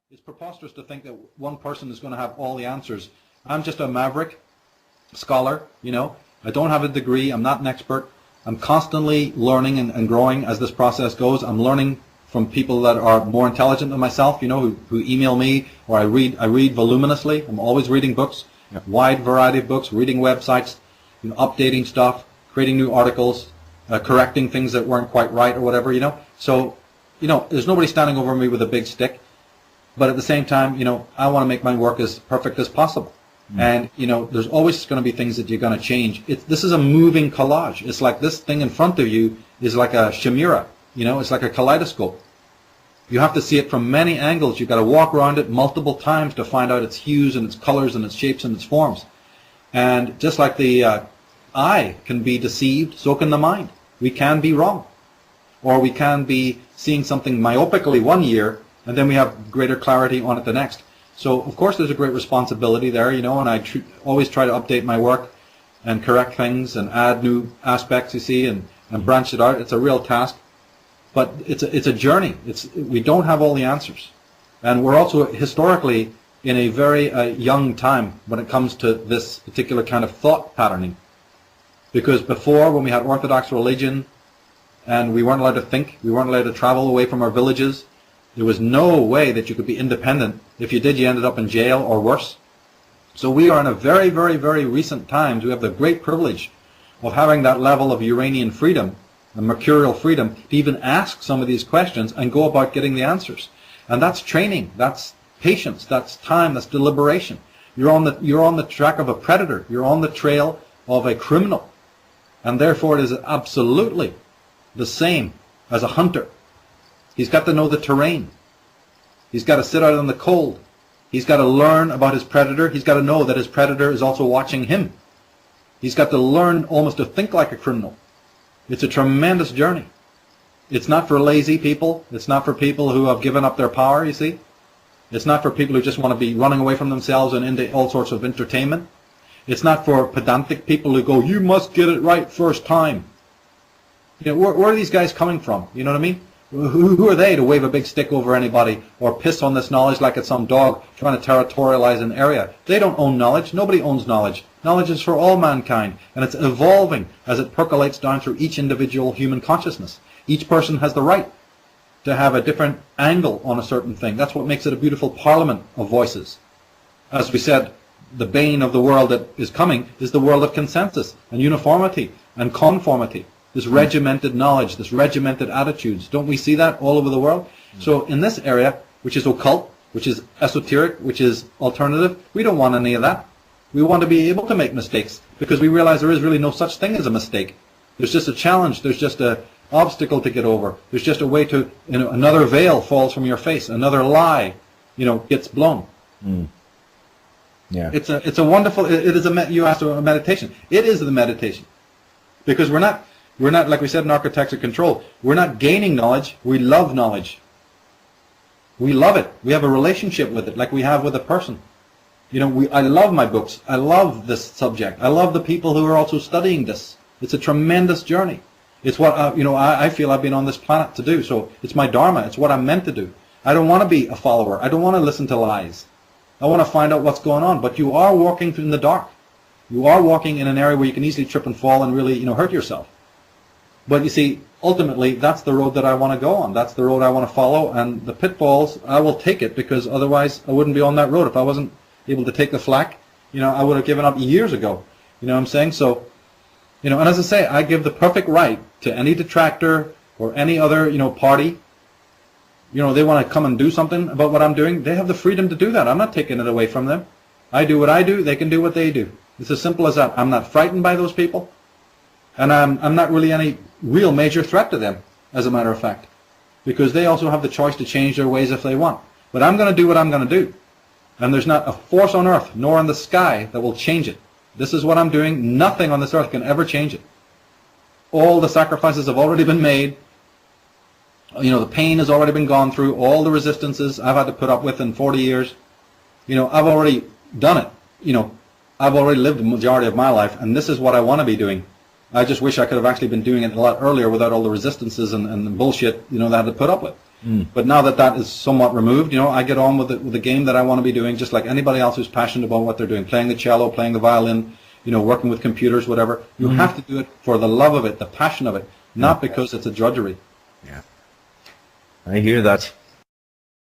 It's preposterous to think that one person is going to have all the answers. I'm just a maverick scholar, you know. I don't have a degree. I'm not an expert. I'm constantly learning and growing as this process goes. I'm learning from people that are more intelligent than myself, you know, who email me, or I read voluminously. I'm always reading books, wide variety of books, reading websites, you know, updating stuff, creating new articles, correcting things that weren't quite right or whatever, you know. So, you know, there's nobody standing over me with a big stick. But at the same time, you know, I want to make my work as perfect as possible. And, you know, there's always going to be things that you're going to change. This is a moving collage. It's like this thing in front of you is like a chimera, you know, it's like a kaleidoscope. You have to see it from many angles. You've got to walk around it multiple times to find out its hues and its colors and its shapes and its forms. And just like the eye can be deceived, so can the mind. We can be wrong. Or we can be seeing something myopically one year, and then we have greater clarity on it the next. So, of course, there's a great responsibility there, you know, and I always try to update my work and correct things and add new aspects, you see, and branch it out. It's a real task. But it's a journey. We don't have all the answers. And we're also historically in a very young time when it comes to this particular kind of thought patterning. Because before, when we had Orthodox religion and we weren't allowed to think, we weren't allowed to travel away from our villages, there was no way that you could be independent. If you did, you ended up in jail or worse. So we are in a very, very, very recent times. We have the great privilege of having that level of Uranian freedom, the mercurial freedom, to even ask some of these questions and go about getting the answers. And that's training, that's patience, that's time, that's deliberation. You're on the track of a predator. You're on the trail of a criminal. And therefore it is absolutely the same as a hunter. He's got to know the terrain. He's got to sit out in the cold. He's got to learn about his predator. He's got to know that his predator is also watching him. He's got to learn almost to think like a criminal. It's a tremendous journey. It's not for lazy people. It's not for people who have given up their power, you see. It's not for people who just want to be running away from themselves and into all sorts of entertainment. It's not for pedantic people who go, you must get it right first time. You know, where are these guys coming from? You know what I mean? Who are they to wave a big stick over anybody or piss on this knowledge like it's some dog trying to territorialize an area? They don't own knowledge. Nobody owns knowledge. Knowledge is for all mankind, and it's evolving as it percolates down through each individual human consciousness. Each person has the right to have a different angle on a certain thing. That's what makes it a beautiful parliament of voices. As we said, the bane of the world that is coming is the world of consensus and uniformity and conformity. This regimented knowledge, this regimented attitudes. Don't we see that all over the world? So in this area, which is occult, which is esoteric, which is alternative, we don't want any of that. We want to be able to make mistakes because we realize there is really no such thing as a mistake. There's just a challenge. There's just an obstacle to get over. There's just a way to, you know, another veil falls from your face. Another lie, you know, gets blown. Yeah. It's a wonderful, you asked a meditation. It is the meditation. Because we're not, like we said in Architects of Control, we're not gaining knowledge, we love knowledge. We love it. We have a relationship with it like we have with a person. You know, I love my books. I love this subject. I love the people who are also studying this. It's a tremendous journey. It's what, you know, I feel I've been on this planet to do. So it's my dharma. It's what I'm meant to do. I don't want to be a follower. I don't want to listen to lies. I want to find out what's going on. But you are walking in the dark. You are walking in an area where you can easily trip and fall and really, you know, hurt yourself. But you see, ultimately, that's the road that I want to go on. That's the road I want to follow. And the pitfalls, I will take it because otherwise I wouldn't be on that road. If I wasn't able to take the flak, you know, I would have given up years ago. You know what I'm saying? So, you know, and as I say, I give the perfect right to any detractor or any other, you know, party. You know, they want to come and do something about what I'm doing. They have the freedom to do that. I'm not taking it away from them. I do what I do. They can do what they do. It's as simple as that. I'm not frightened by those people. And I'm not really any real major threat to them, as a matter of fact. Because they also have the choice to change their ways if they want. But I'm going to do what I'm going to do. And there's not a force on earth, nor in the sky, that will change it. This is what I'm doing. Nothing on this earth can ever change it. All the sacrifices have already been made. You know, the pain has already been gone through. All the resistances I've had to put up with in 40 years. You know, I've already done it. You know, I've already lived the majority of my life, and this is what I want to be doing. I just wish I could have actually been doing it a lot earlier without all the resistances and the bullshit, you know, that I had to put up with. But now that that is somewhat removed, you know, I get on with the game that I want to be doing, just like anybody else who's passionate about what they're doing, playing the cello, playing the violin, you know, working with computers, whatever. You have to do it for the love of it, the passion of it, not because it's a drudgery. Yeah, I hear that.